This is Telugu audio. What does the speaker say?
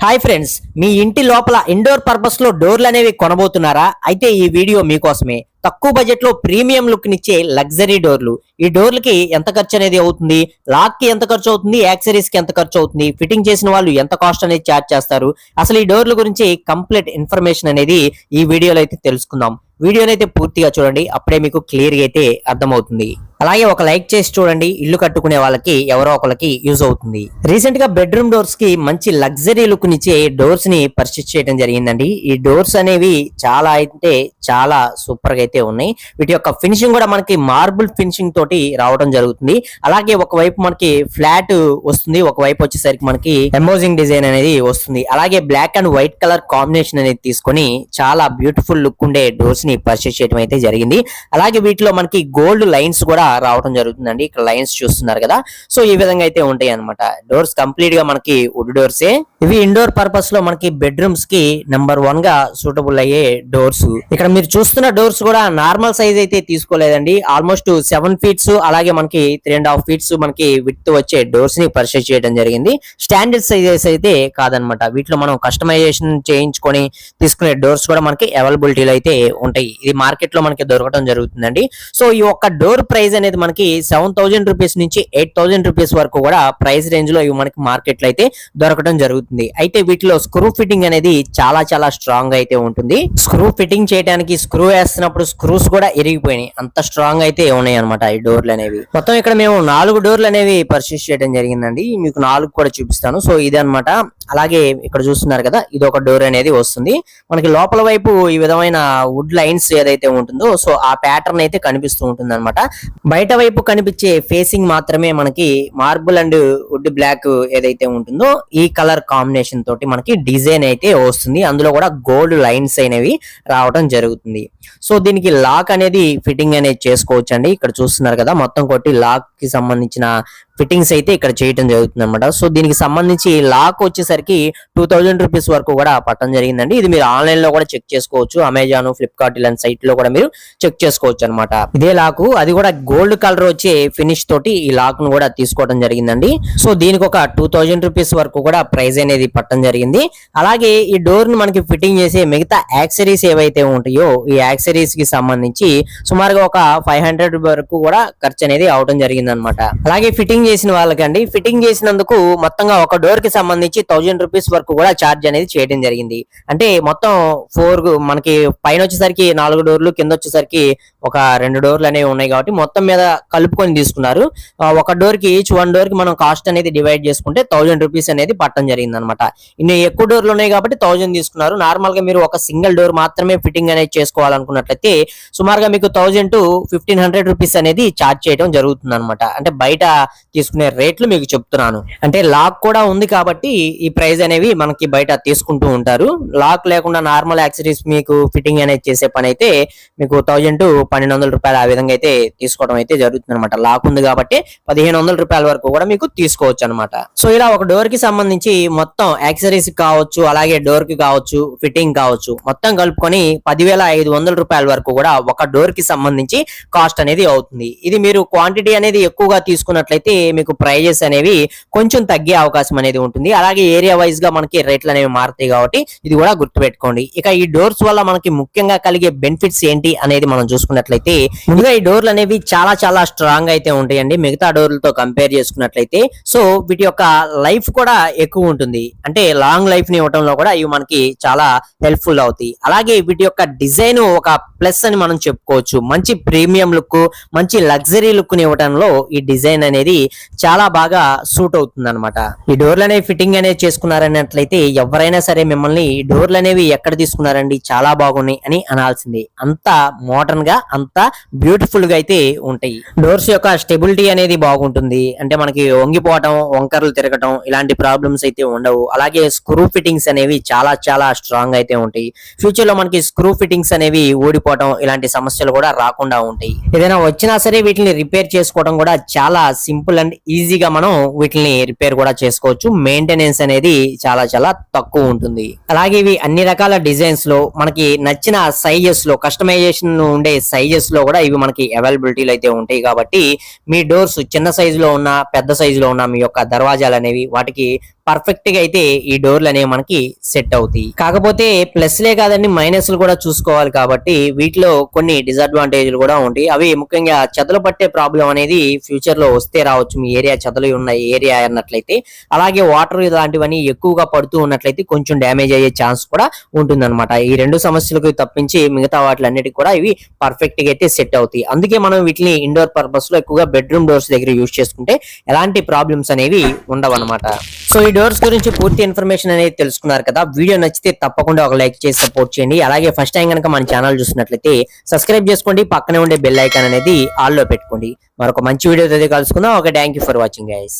హాయ్ ఫ్రెండ్స్, మీ ఇంటి లోపల ఇండోర్ పర్పస్ లో డోర్లు అనేవి కొనబోతున్నారా? అయితే ఈ వీడియో మీకోసమే. తక్కువ బడ్జెట్ లో ప్రీమియం లుక్ నిచ్చే లగ్జరీ డోర్లు. ఈ డోర్లకి ఎంత ఖర్చు అనేది అవుతుంది, లాక్ కి ఎంత ఖర్చు అవుతుంది, యాక్సరీస్ కి ఎంత ఖర్చు అవుతుంది, ఫిట్టింగ్ చేసిన వాళ్ళు ఎంత కాస్ట్ అనేది చార్జ్ చేస్తారు, అసలు ఈ డోర్ల గురించి కంప్లీట్ ఇన్ఫర్మేషన్ అనేది ఈ వీడియోలో అయితే తెలుసుకుందాం. వీడియోని అయితే పూర్తిగా చూడండి, అప్పుడే మీకు క్లియర్ గా అయితే అర్థమవుతుంది. అలాగే ఒక లైక్ చేసి చూడండి, ఇల్లు కట్టుకునే వాళ్ళకి ఎవరో ఒకరికి యూజ్ అవుతుంది. రీసెంట్ గా బెడ్రూమ్ డోర్స్ కి మంచి లగ్జరీ లుక్ నిచ్చే డోర్స్ ని పర్చేస్ చేయడం జరిగిందండి. ఈ డోర్స్ అనేవి చాలా అయితే చాలా సూపర్ గా అయితే ఉన్నాయి. వీటి యొక్క ఫినిషింగ్ కూడా మనకి మార్బుల్ ఫినిషింగ్ తోటి రావడం జరుగుతుంది. అలాగే ఒకవైపు మనకి ఫ్లాట్ వస్తుంది, ఒకవైపు వచ్చేసరికి మనకి ఎంబోజింగ్ డిజైన్ అనేది వస్తుంది. అలాగే black and white colour combination అనేది తీసుకొని చాలా బ్యూటిఫుల్ లుక్ ఉండే డోర్స్ ని పర్చేస్ చేయడం అయితే జరిగింది. అలాగే వీటిలో మనకి గోల్డ్ లైన్స్ కూడా రావడం జరుగుతుందండి. ఇక్కడ లైన్స్ చూస్తున్నారు కదా, సో ఈ విధంగా అయితే ఉంటాయి అనమాట. డోర్స్ కంప్లీట్ గా మనకి వుడ్ డోర్సే. ఇవి ఇండోర్ పర్పస్ లో మనకి బెడ్రూమ్స్ కి నెంబర్ 1 గా సూటబుల్ అయ్యే డోర్స్. ఇక్కడ మీరు చూస్తున్న డోర్స్ కూడా నార్మల్ సైజ్ అయితే తీసుకోలేదండి. ఆల్మోస్ట్ 7 ఫీట్స్ అలాగే మనకి 3.5 ఫీట్స్ మనకి విడ్త్ వచ్చే డోర్స్ ని పర్చేస్ చేయడం జరిగింది. స్టాండర్డ్ సైజెస్ అయితే కాదనమాట. వీటిలో మనం కస్టమైజేషన్ చేయించుకొని తీసుకునే డోర్స్ కూడా మనకి అవైలబిలిటీలో అయితే ఉంటాయి. ఇది మార్కెట్ లో మనకి దొరకడం జరుగుతుందండి. సో ఈ ఒక్క డోర్ ప్రైస్ అనేది మనకి 7,000 రూపీస్ నుంచి 8,000 రూపీస్ వరకు కూడా ప్రైస్ రేంజ్ లో ఇవి మనకి మార్కెట్ లో అయితే దొరకడం జరుగుతుంది. అయితే వీటిలో స్క్రూ ఫిట్టింగ్ అనేది చాలా చాలా స్ట్రాంగ్ అయితే ఉంటుంది. స్క్రూ ఫిట్టింగ్ చేయడానికి స్క్రూ వేస్తున్నప్పుడు స్క్రూస్ కూడా ఇరిగిపోయినాయి, అంత స్ట్రాంగ్ అయితే ఉన్నాయి అనమాట ఈ డోర్లు అనేవి. మొత్తం ఇక్కడ మేము 4 డోర్లు అనేవి పర్చేస్ చేయడం జరిగిందండి. మీకు 4 కూడా చూపిస్తాను. సో ఇది అనమాట. అలాగే ఇక్కడ చూస్తున్నారు కదా, ఇది ఒక డోర్ అనేది వస్తుంది. మనకి లోపల వైపు ఈ విధమైన వుడ్ లైన్స్ ఏదైతే ఉంటుందో సో ఆ ప్యాటర్న్ అయితే కనిపిస్తూ ఉంటుంది అనమాట. బయట వైపు కనిపించే ఫేసింగ్ మాత్రమే మనకి మార్బుల్ అండ్ వుడ్ బ్లాక్ ఏదైతే ఉంటుందో ఈ కలర్ కాంబినేషన్ తోటి మనకి డిజైన్ అయితే వస్తుంది. అందులో కూడా గోల్డ్ లైన్స్ అనేవి రావడం జరుగుతుంది. సో దీనికి లాక్ అనేది ఫిట్టింగ్ అనేది చేసుకోవచ్చు అండి. ఇక్కడ చూస్తున్నారు కదా, మొత్తం కొట్టి లాక్ కి సంబంధించిన ఫిట్టింగ్స్ అయితే ఇక్కడ చేయడం జరుగుతుంది అనమాట. సో దీనికి సంబంధించి లాక్ వచ్చేసరికి 2,000 రూపీస్ వరకు కూడా పట్టడం జరిగిందండి. ఇది మీరు ఆన్లైన్ లో కూడా చెక్ చేసుకోవచ్చు. అమెజాన్, ఫ్లిప్కార్ట్ ఇలాంటి సైట్ లో కూడా మీరు చెక్ చేసుకోవచ్చు అనమాట. ఇదే లాకు, అది కూడా గోల్డ్ కలర్ వచ్చే ఫినిష్ తోటి ఈ లాక్ ను కూడా తీసుకోవడం జరిగిందండి. సో దీనికి ఒక 2,000 రూపీస్ వరకు కూడా ప్రైస్ అనేది పట్టడం జరిగింది. అలాగే ఈ డోర్ ను మనకి ఫిట్టింగ్ చేసే మిగతా యాక్సరీస్ ఏవైతే ఉంటాయో ఈ యాక్సరీస్ కి సంబంధించి సుమారుగా ఒక 500 వరకు కూడా ఖర్చు అనేది అవడం జరిగింది అనమాట. అలాగే ఫిట్టింగ్ చేసిన వాళ్ళకండి, ఫిట్టింగ్ చేసినందుకు మొత్తంగా ఒక డోర్ కి సంబంధించి 1,000 రూపీస్ వరకు కూడా ఛార్జ్ అనేది చేయడం జరిగింది. అంటే మొత్తం 4 మనకి పైన వచ్చేసరికి 4 డోర్లు, కింద వచ్చేసరికి ఒక 2 డోర్లు అనేవి ఉన్నాయి కాబట్టి మొత్తం మీద కలుపుకొని తీసుకున్నారు. ఒక డోర్ కి ఈచ్ 1 డోర్ కి మనం కాస్ట్ అనేది డివైడ్ చేసుకుంటే 1,000 రూపీస్ అనేది పట్టడం జరిగింది అనమాట. ఇన్ని ఎక్కువ డోర్లు ఉన్నాయి కాబట్టి 1,000 తీసుకున్నారు. నార్మల్ గా మీరు ఒక సింగిల్ డోర్ మాత్రమే ఫిట్టింగ్ అనేది చేసుకోవాలనుకున్నట్లయితే సుమారుగా మీకు 1,000 to 1,500 రూపీస్ అనేది ఛార్జ్ చేయడం జరుగుతుంది అనమాట. అంటే బయట తీసుకునే రేట్లు మీకు చెప్తున్నాను. అంటే లాక్ కూడా ఉంది కాబట్టి ఈ ప్రైస్ అనేవి మనకి బయట తీసుకుంటూ ఉంటారు. లాక్ లేకుండా నార్మల్ యాక్సరీస్ మీకు ఫిట్టింగ్ అనేది చేసే పని అయితే మీకు 1,000 to 1,200 రూపాయలు ఆ విధంగా అయితే తీసుకోవడం అయితే జరుగుతుంది అనమాట. లాక్ ఉంది కాబట్టి 1,500 రూపాయల వరకు కూడా మీకు తీసుకోవచ్చు అనమాట. సో ఇలా ఒక డోర్ కి సంబంధించి మొత్తం యాక్సరీస్ కావచ్చు, అలాగే డోర్ కి కావచ్చు, ఫిట్టింగ్ కావచ్చు, మొత్తం కలుపుకొని 10,500 రూపాయల వరకు కూడా ఒక డోర్ కి సంబంధించి కాస్ట్ అనేది అవుతుంది. ఇది మీరు క్వాంటిటీ అనేది ఎక్కువగా తీసుకున్నట్లయితే మీకు ప్రైజెస్ అనేవి కొంచెం తగ్గే అవకాశం అనేది ఉంటుంది. అలాగే ఏరియా వైజ్ గా మనకి రేట్లు అనేవి మారుతాయి కాబట్టి ఇది కూడా గుర్తుపెట్టుకోండి. ఇక ఈ డోర్స్ వల్ల మనకి ముఖ్యంగా కలిగే బెనిఫిట్స్ ఏంటి అనేది మనం చూసుకున్నట్లయితే ముందుగా ఈ డోర్లు అనేవి చాలా చాలా స్ట్రాంగ్ అయితే ఉంటాయండి మిగతా డోర్లతో కంపేర్ చేసుకున్నట్లయితే. సో వీటి యొక్క లైఫ్ కూడా ఎక్కువ ఉంటుంది, అంటే లాంగ్ లైఫ్ ని ఇవ్వడంలో కూడా ఇవి మనకి చాలా హెల్ప్ఫుల్ అవుతాయి. అలాగే వీటి యొక్క డిజైన్ ఒక ప్లస్ అని మనం చెప్పుకోవచ్చు. మంచి ప్రీమియం లుక్, మంచి లగ్జరీ లుక్ ని ఇవ్వడంలో ఈ డిజైన్ అనేది చాలా బాగా సూట్ అవుతుంది అనమాట. ఈ డోర్లు అనేవి ఫిట్టింగ్ అనేది చేసుకున్నారన్నట్లయితే ఎవరైనా సరే మిమ్మల్ని ఈ డోర్లు అనేవి ఎక్కడ తీసుకున్నారండి, చాలా బాగున్నాయి అని అనాల్సిందే. అంత మోడర్న్ గా, అంత బ్యూటిఫుల్ గా అయితే ఉంటాయి. డోర్స్ యొక్క స్టెబిలిటీ అనేది బాగుంటుంది, అంటే మనకి వంగిపోవటం, వంకరలు తిరగటం ఇలాంటి ప్రాబ్లమ్స్ అయితే ఉండవు. అలాగే స్క్రూ ఫిట్టింగ్స్ అనేవి చాలా చాలా స్ట్రాంగ్ అయితే ఉంటాయి. ఫ్యూచర్ లో మనకి స్క్రూ ఫిట్టింగ్స్ అనేవి ఊడిపోవటం ఇలాంటి సమస్యలు కూడా రాకుండా ఉంటాయి. ఏదైనా వచ్చినా సరే వీటిని రిపేర్ చేసుకోవడం కూడా చాలా సింపుల్ అండ్ ఈజీగా మనం వీటిని రిపేర్ కూడా చేసుకోవచ్చు. మెయింటెనెన్స్ అనేది చాలా చాలా తక్కువ ఉంటుంది. అలాగే ఇవి అన్ని రకాల డిజైన్స్ లో మనకి నచ్చిన సైజెస్ లో, కస్టమైజేషన్ ఉండే సైజెస్ లో కూడా ఇవి మనకి అవైలబిలిటీలో అయితే ఉంటాయి. కాబట్టి మీ డోర్స్ చిన్న సైజులో ఉన్న, పెద్ద సైజులో ఉన్న మీ యొక్క దర్వాజాలు అనేవి వాటికి పర్ఫెక్ట్ గా అయితే ఈ డోర్లు అనేవి మనకి సెట్ అవుతాయి. కాకపోతే ప్లస్లే కాదండి, మైనస్లు కూడా చూసుకోవాలి కాబట్టి వీటిలో కొన్ని డిసడ్వాంటేజ్లు కూడా ఉంటాయి. అవి ముఖ్యంగా చెదలు పట్టే ప్రాబ్లం అనేది ఫ్యూచర్ లో వస్తే రావచ్చు. మీ ఏరియా చెదలు ఉన్న ఏరియా అన్నట్లయితే, అలాగే వాటర్ ఇలాంటివన్నీ ఎక్కువగా పడుతూ ఉన్నట్లయితే కొంచెం డ్యామేజ్ అయ్యే ఛాన్స్ కూడా ఉంటుందన్నమాట. ఈ రెండు సమస్యలకు తప్పించి మిగతా వాటిలన్నిటికీ కూడా ఇవి పర్ఫెక్ట్ గా అయితే సెట్ అవుతాయి. అందుకే మనం వీటిని ఇండోర్ పర్పస్ లో ఎక్కువగా బెడ్రూమ్ డోర్స్ దగ్గర యూజ్ చేసుకుంటే ఎలాంటి ప్రాబ్లమ్స్ అనేవి ఉండవన్నమాట. సో ఈ డోర్స్ గురించి పూర్తి ఇన్ఫర్మేషన్ అనేది తెలుసుకున్నారు కదా. వీడియో నచ్చితే తప్పకుండా ఒక లైక్ చేసి సపోర్ట్ చేయండి. అలాగే ఫస్ట్ టైం కనుక మన ఛానల్ చూసినట్లయితే సబ్స్క్రైబ్ చేసుకోండి, పక్కనే ఉండే బెల్ ఐకాన్ అనేది ఆల్ లో పెట్టుకోండి. మరొక మంచి వీడియో కలుసుకుందాం. Okay, thank you for watching guys.